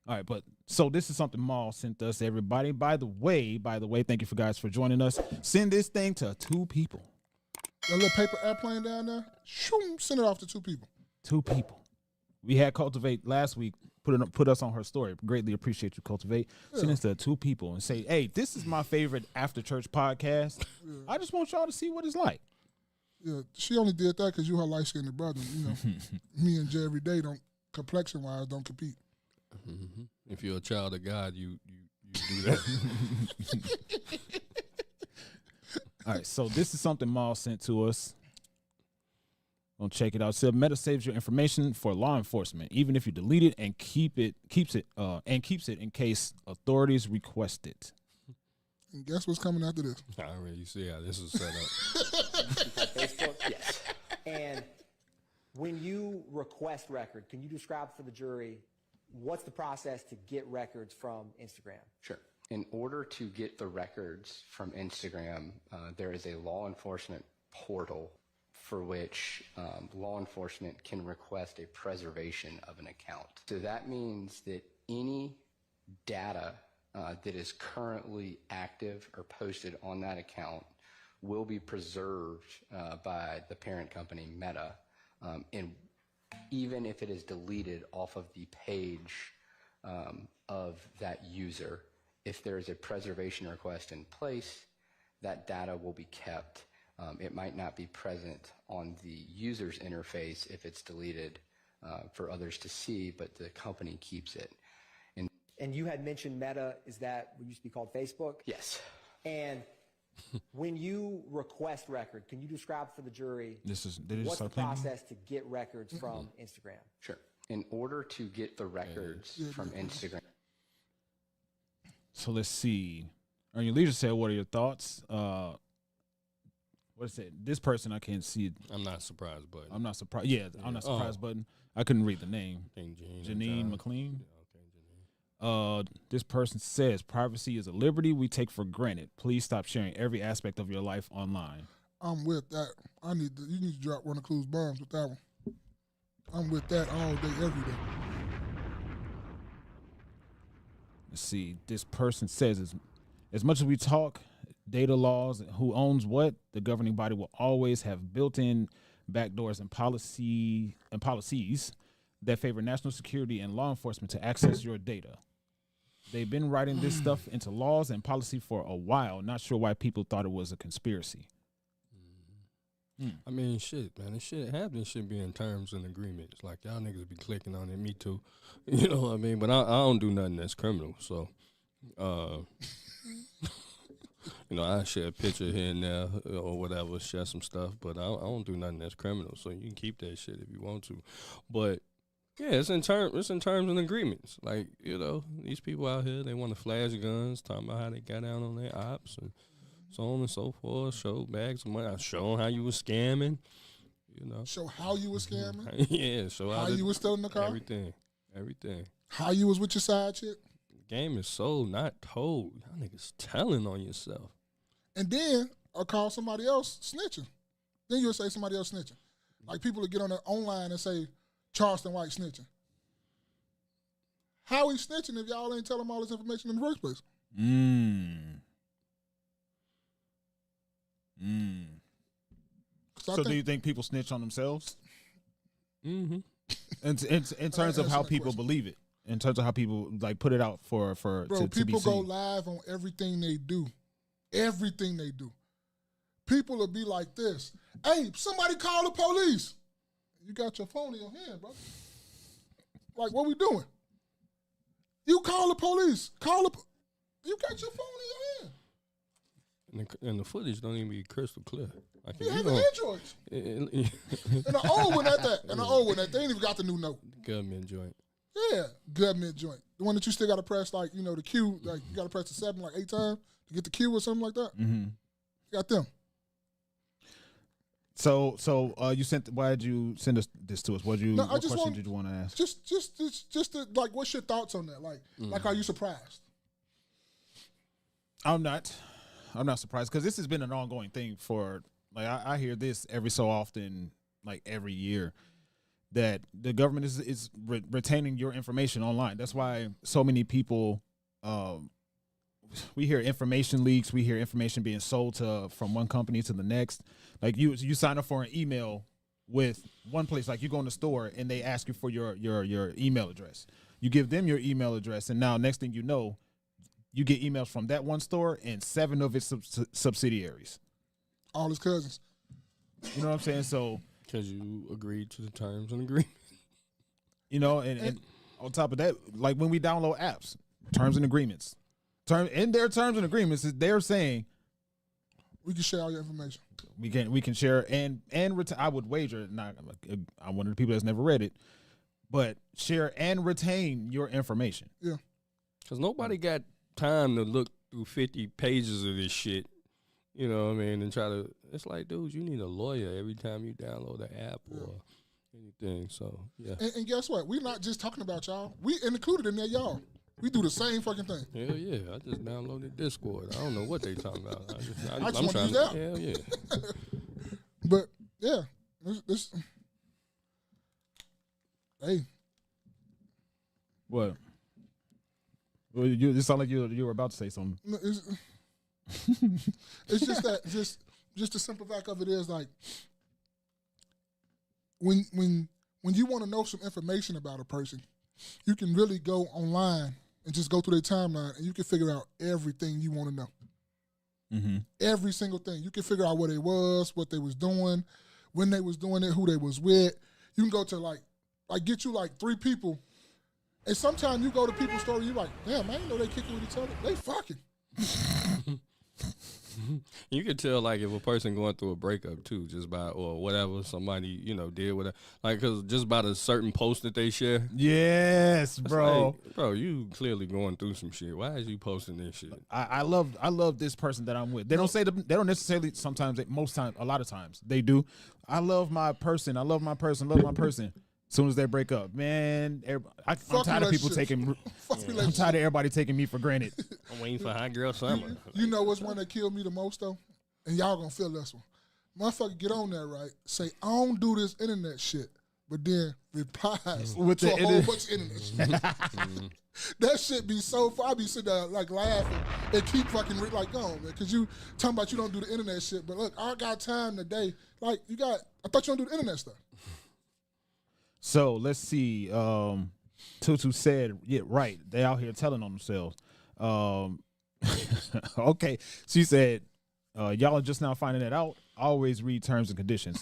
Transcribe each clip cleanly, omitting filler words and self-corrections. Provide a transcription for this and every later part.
All right, but so this is something Maul sent us, everybody. By the way, thank you for guys for joining us. Send this thing to 2 people. That little paper airplane down there, shoom, send it off to 2 people. 2 people. We had Cultivate last week. Put us on her story. Greatly appreciate you, Cultivate. Yeah. Send this to 2 people and say, hey, this is my favorite after church podcast. Yeah. I just want y'all to see what it's like. Yeah, she only did that because you her light-skinned brother. You know, me and Jay every day complexion-wise don't compete. Mm-hmm. If you're a child of God, you do that. All right, so this is something Maul sent to us. Gonna check it out. So Meta saves your information for law enforcement, even if you delete it and keeps it in case authorities request it. And guess what's coming after this? I already see how this is set up. Facebook, yes. And when you request record, can you describe for the jury what's the process to get records from Instagram? Sure. In order to get the records from Instagram, there is a law enforcement portal for which law enforcement can request a preservation of an account. So that means that any data that is currently active or posted on that account will be preserved by the parent company Meta, and even if it is deleted off of the page of that user, if there is a preservation request in place, that data will be kept. It might not be present on the user's interface if it's deleted for others to see, but the company keeps it. And you had mentioned Meta, is that what used to be called Facebook? Yes. And when you request record, can you describe for the jury what's the playing? Process to get records from Instagram? Sure. In order to get the records from Instagram. So let's see. Earn Your Leisure said, what are your thoughts? What is it? This person, I can't see it. I'm not surprised, but I'm not surprised. Yeah, I'm not surprised button. I couldn't read the name. I think Janine McLean. Yeah, okay, Janine. This person says, privacy is a liberty we take for granted. Please stop sharing every aspect of your life online. I'm with that. You need to drop one of Clue's bombs with that one. I'm with that all day, every day. Let's see. This person says, as much as we talk data laws, who owns what, the governing body will always have built-in backdoors and policies that favor national security and law enforcement to access your data. They've been writing this stuff into laws and policy for a while. Not sure why people thought it was a conspiracy. I mean, shit, man. This shit happens. Should be in terms and agreements. Like, y'all niggas be clicking on it. Me too. You know what I mean? But I don't do nothing that's criminal. So, you know, I share a picture here and there or whatever, share some stuff. But I don't do nothing that's criminal. So you can keep that shit if you want to. But yeah, it's in terms and agreements. Like, you know, these people out here, they want to flash guns, talking about how they got down on their ops and so on and so forth. Show bags of money. Show them how you was scamming. You know. Show how you was scamming. Yeah. Show how you was stealing the car. Everything. How you was with your side chick. The game is sold, not told. Y'all niggas telling on yourself. And then I'll call somebody else snitching. Then you'll say somebody else snitching. Like people will get on there online and say Charleston White snitching. How he snitching if y'all ain't tell him all this information in the first place? So do you think people snitch on themselves? Mm-hmm. In terms of how people believe it, in terms of how people like put it out for Bro, to be people seen. go live on everything they do. Everything they do. People will be like this. Hey, somebody call the police. You got your phone in your hand, bro. Like, what we doing? You call the police. You got your phone in your hand. And the footage don't even be crystal clear. Like you have an Android. And an old one at that. And an old one at that. They ain't even got the new note. Government joint. Yeah, government joint. The one that you still got to press, like, you know, the Q, like, you got to press the 7 like 8 times to get the Q or something like that. Mm-hmm. You got them. So you sent. Why did you send this to us? What question did you want to ask? Just to, like, what's your thoughts on that? Like, are you surprised? I'm not surprised because this has been an ongoing thing for like I hear this every so often, like every year, that the government is retaining your information online. That's why so many people, we hear information leaks, we hear information being sold from one company to the next. Like you sign up for an email with one place, like you go in the store and they ask you for your email address. You give them your email address, and now next thing you know, you get emails from that one store and 7 of its subsidiaries. All his cousins. You know what I'm saying? So Because you agreed to the terms and agreement. you know, and on top of that, like when we download apps, terms and agreements, in their terms and agreements, they're saying We can share all your information. we can share and I would wager, not I'm one of the people that's never read it, but share and retain your information. Yeah. Because nobody got time to look through 50 pages of this shit. You know what I mean? And try to, it's like, dude, you need a lawyer every time you download an app or anything. So, yeah. And guess what? We're not just talking about y'all. We included in there, y'all. We do the same fucking thing. Hell yeah. I just downloaded Discord. I don't know what they talking about. I just wanna use that. Hell yeah. But yeah, this hey, What? Well, it sound like you were about to say something. no, it's just that just the simple fact of it is like when you want to know some information about a person, you can really go online and just go through their timeline and you can figure out everything you want to know. Mm-hmm. Every single thing. You can figure out where they was, what they was doing, when they was doing it, who they was with. You can go to like get you like 3 people. And sometimes you go to people's story, you like, damn, I didn't know they kicking with each other. They fucking. You could tell, like, if a person going through a breakup, too, just by, or whatever, somebody, you know, did with it. Like, because just by the certain post that they share. Yes, it's bro. like, bro, you clearly going through some shit. Why is you posting this shit? I love this person that I'm with. They don't necessarily, sometimes, most times, a lot of times, they do. I love my person. I love my person. Love my person. As soon as they break up, man, I'm tired of people taking. I'm tired of everybody taking me for granted. I'm waiting for Hot Girl Summer. You know what's one that killed me the most though? And y'all gonna feel this one. Motherfucker get on there, right? Say, I don't do this internet shit. But then replies With to the a whole bunch of internet shit. That shit be so far. I be sitting there like laughing and keep fucking like going, man. Cause you talking about you don't do the internet shit. But look, I got time today. Like I thought you don't do the internet stuff. So let's see. Tutu said, yeah, right. They out here telling on themselves. Okay. She said, y'all are just now finding it out. Always read terms and conditions.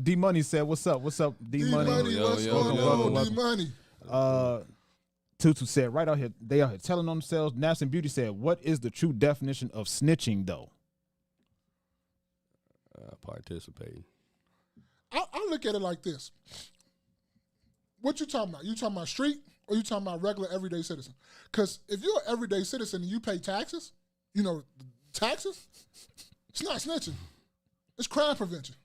D Money said, "What's up? What's up, D Money?" What's going on, D Money? Tutu said, "Right out here, they out here telling on themselves." Naps and Beauty said, "What is the true definition of snitching, though?" Participating. I look at it like this. What you talking about? You talking about street or you talking about regular everyday citizen? Because if you're an everyday citizen and you pay taxes, you know, taxes, it's not snitching. It's crime prevention.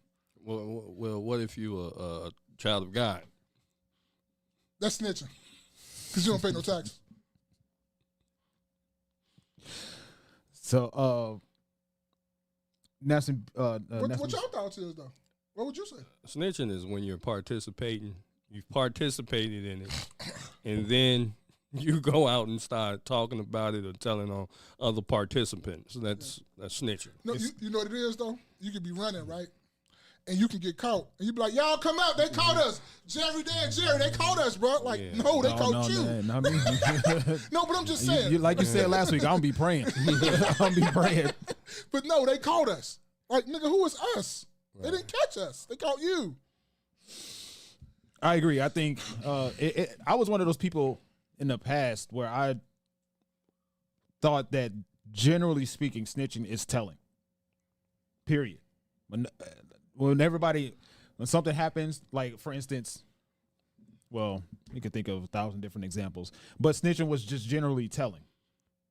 Well, what if you a child of God? That's snitching. Because you don't pay no taxes. So, Naps and what y'all thoughts is, though? What would you say? Snitching is when you're participating. You've participated in it, and then you go out and start talking about it or telling on other participants. That's snitching. No, you know what it is, though? You could be running, right? And you can get caught. And you be like, y'all come out. They caught us. Jerry, they caught us, bro. Like, Yeah. no, they caught you. Man, not me. No, but I'm just saying. Like you said last week, I don't be praying. I don't be praying. But no, they caught us. Like, nigga, who was us? Right. They didn't catch us. They caught you. I agree. I think I was one of those people in the past where I thought that, generally speaking, snitching is telling. Period. When something happens, like, for instance, well, you can think of 1,000 different examples, but snitching was just generally telling.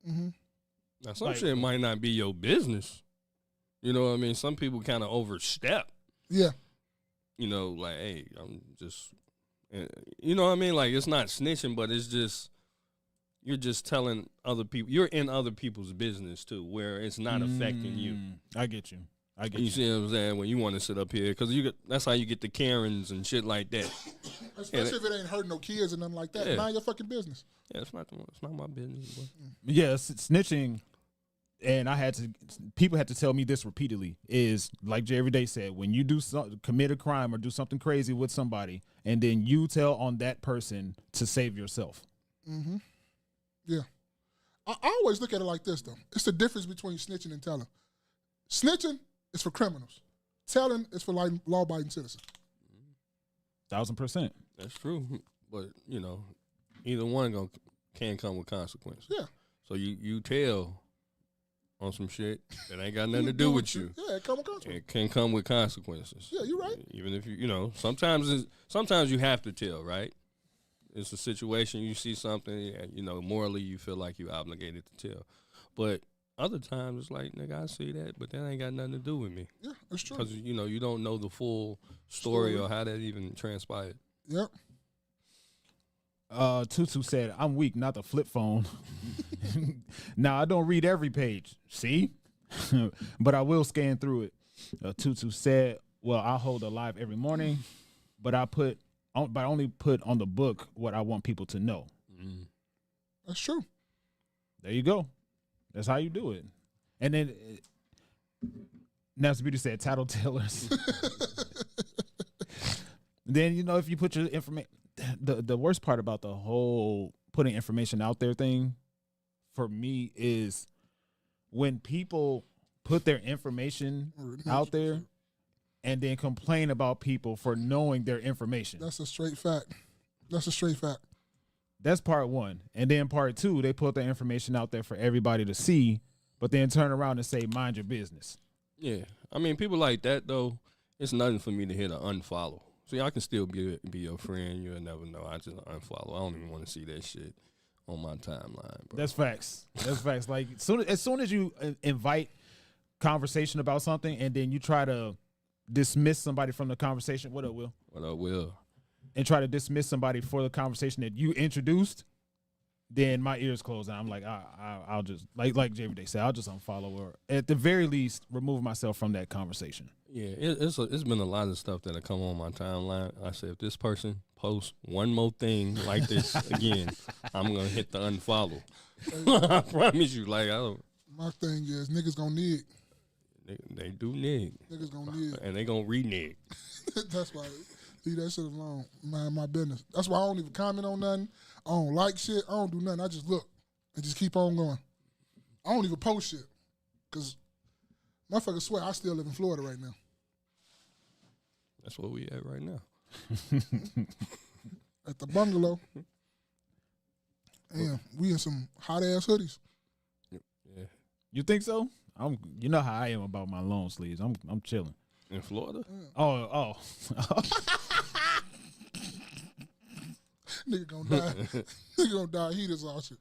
Mm-hmm. Now, some shit might not be your business. You know what I mean? Some people kind of overstep. Yeah. You know, like, hey, I'm just, you know what I mean? Like, it's not snitching, but it's just, you're just telling other people. You're in other people's business too, where it's not affecting you. I get you. You see what I'm saying? When you want to sit up here, because that's how you get the Karens and shit like that. Especially if it ain't hurting no kids and nothing like that. Yeah. Mind your fucking business. Yeah, it's not my business. Boy. Yeah, snitching, and people had to tell me this repeatedly, is like Jay every day said, when you commit a crime or do something crazy with somebody, and then you tell on that person to save yourself. Mm-hmm. Yeah. I always look at it like this, though. It's the difference between snitching and telling. Snitching is for criminals. Telling is for law-abiding citizens. 1000%. That's true, but either one can come with consequences. Yeah. So you tell on some shit that ain't got nothing to do with you. Yeah, it come with consequences. It can come with consequences. Yeah, you're right. Even if sometimes you have to tell, right? It's a situation, you see something, morally you feel like you're obligated to tell. But other times it's like, nigga, I see that, but that ain't got nothing to do with me. Yeah, that's true. Because, you don't know the full story or how that even transpired. Yep. Tutu said, I'm weak, not the flip phone. Now, I don't read every page. See? But I will scan through it. Tutu said, well, I hold a live every morning, but I only put on the book what I want people to know. That's true. There you go. That's how you do it. And then Nancy Beauty said tattletellers. Then, if you put your information, the worst part about the whole putting information out there thing for me is when people put their information out there and then complain about people for knowing their information. That's a straight fact. That's a straight fact. That's part one. And then part two, they put their information out there for everybody to see, but then turn around and say, mind your business. Yeah. I mean, people like that, though, it's nothing for me to hit an unfollow. See, I can still be your friend. You'll never know. I just unfollow. I don't even want to see that shit on my timeline, bro. That's facts. That's facts. Like, as soon as you invite conversation about something and then you try to dismiss somebody from the conversation, what up, Will? What up, Will? And try to dismiss somebody for the conversation that you introduced, then my ears close and I'm like, I'll just like JV said, I'll just unfollow or at the very least remove myself from that conversation. Yeah, it's been a lot of stuff that have come on my timeline. I said, if this person posts one more thing like this again, I'm gonna hit the unfollow. I promise you. Like, I don't. My thing is, niggas gonna nig. They do nig. Niggas gonna nig, and they gonna renege. That's why. Leave that shit alone. Mind my business. That's why I don't even comment on nothing. I don't like shit. I don't do nothing. I just look and just keep on going. I don't even post shit. Because motherfuckers swear I still live in Florida right now. That's where we at right now. At the bungalow. Damn, we in some hot-ass hoodies. Yeah. You think so? You know how I am about my long sleeves. I'm chilling. In Florida? Oh. Nigga gonna die. Nigga gonna die. Heat is all shit.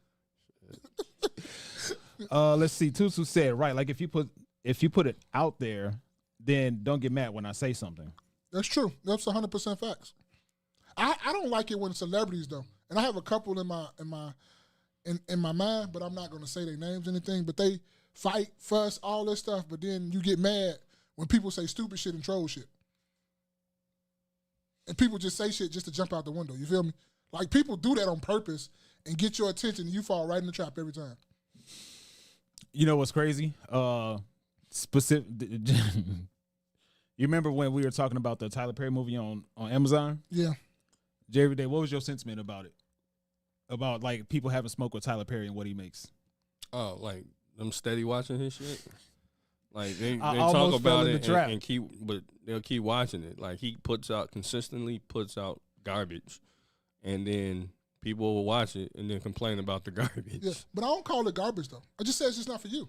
Let's see. Tusu said, right, like if you put it out there, then don't get mad when I say something. That's true. That's 100% facts. I don't like it when celebrities though, and I have a couple in my mind, but I'm not gonna say their names or anything. But they fight, fuss, all this stuff. But then you get mad when people say stupid shit and troll shit, and people just say shit just to jump out the window. You feel me? Like people do that on purpose and get your attention, and you fall right in the trap every time. You know what's crazy? Specific. You remember when we were talking about the Tyler Perry movie on Amazon? Yeah. Jerry Day, what was your sentiment about it? About like people having smoke with Tyler Perry and what he makes? Oh, like them steady watching his shit. Like they almost talk fell about in it the trap. and keep, but they'll keep watching it. Like he consistently puts out garbage, and then people will watch it and then complain about the garbage. Yeah, but I don't call it garbage though. I just say it's just not for you.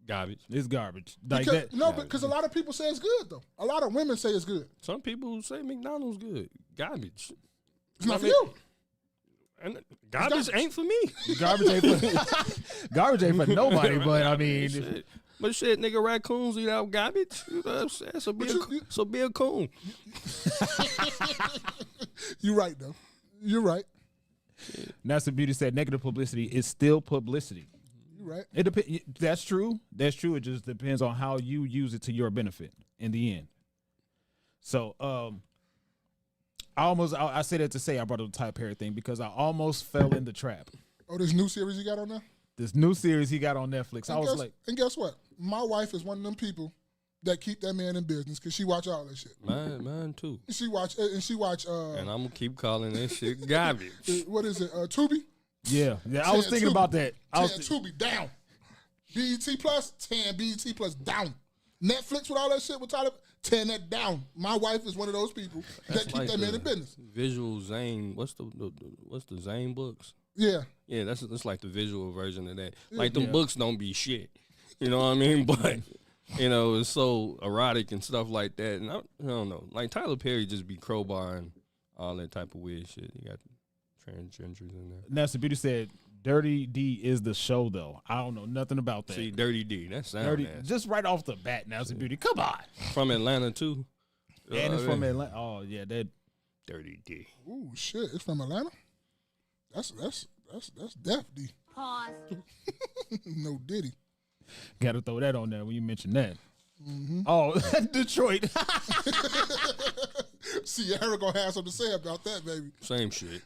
Garbage. It's garbage. Like Because, that. no, because a lot of people say it's good though. A lot of women say it's good. Some people say McDonald's good. Garbage. It's not for you. And garbage ain't for me. Garbage ain't for nobody. But I mean, shit. But shit, nigga, raccoons eat out garbage. You know what I'm saying? So be a coon. You're right though. You're right. Nasa Beauty said negative publicity is still publicity. You right. It depends. That's true. That's true. It just depends on how you use it to your benefit in the end. So, I say that to say I brought up the Tyler Perry thing because I almost fell in the trap. Oh, this new series you got on there? This new series he got on Netflix. And guess what? My wife is one of them people that keep that man in business because she watch all that shit. Mine too. She watch. And I'm gonna keep calling that shit garbage. What is it? Tubi. Yeah. I was thinking about that. Tubi down. BET Plus 10. BET Plus down. Netflix with all that shit with Tyler 10 that down. My wife is one of those people that keep that man in business. Visual Zane. What's the Zane books? Yeah. Yeah, that's like the visual version of that. Like them books don't be shit. You know what I mean? But it's so erotic and stuff like that. And I don't know. Like Tyler Perry just be crowbarring all that type of weird shit. You got transgenders in there. Nasa Beauty said Dirty D is the show though. I don't know nothing about that. See, Dirty D. That sounds Dirty, nasty. just right off the bat, Nasa Beauty. Come on. From Atlanta too. And it's from Atlanta. Oh yeah, that Dirty D. Ooh shit! It's from Atlanta. That's Def D. Pause. No Diddy. got to throw that on there when you mention that. Mm-hmm. Oh, Detroit. Sierra gonna have something to say about that, baby. Same shit.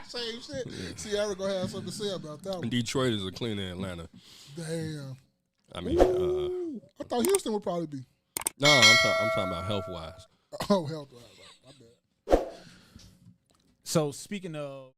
Same shit. Yeah. Sierra gonna have something to say about that one. Detroit is a cleaner than Atlanta. Damn. I mean, I thought Houston would probably be. no, I'm talking about health wise. Oh, health wise. My bad. So speaking of